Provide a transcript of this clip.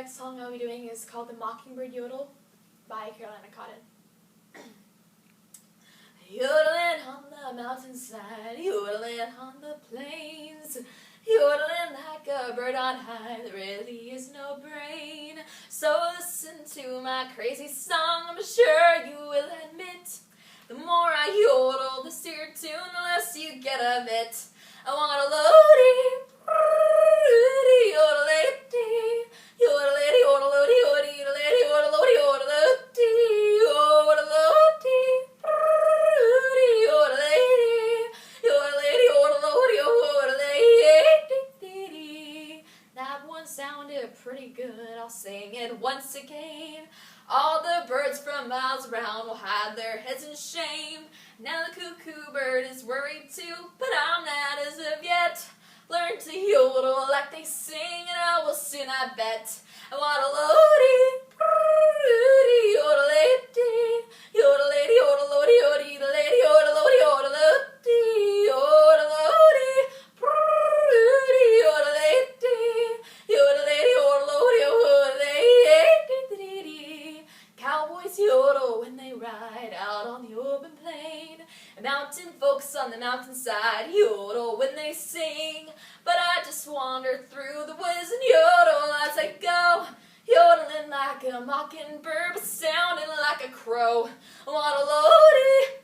next song I'll be doing is called The Mockingbird Yodel by Carolina Cotton. Yodeling on the mountainside, yodeling on the plains, yodeling like a bird on high, there really is no brain. So listen to my crazy song, I'm sure you will admit, the more I yodel, the sicker tune, the less you get of it. I want a loadie, yodel-a-dee, yodel-a-dee, yodel-a-dee, yodel-a-dee, yodel-a-dee, yodel-a-dee, yodel-a-dee, yodel-a-dee, yodel-a-dee, yodel-a-dee. That one sounded pretty good, I'll sing it once again. All the birds from miles around will hide their heads in shame. Now the cuckoo bird is worried too, but I'm not as of yet. Learn to yodel like they sing, and I will soon, I bet. I want a loadie, yodel-a-dee, yodel-a-dee, yodel-a-dee, yodel-a-dee, yodel-a-dee, yodel-a-dee, yodel-a-dee, yodel-a-dee, yodel-a-dee, yodel-a-dee. Cowboys yodel when they ride out on the open plain, and mountain folks on the mountainside yodel when they sing. But I just wander through the woods and yodel as I go, yodeling like a mockingbird, but sounding like a crow. I want a loadie,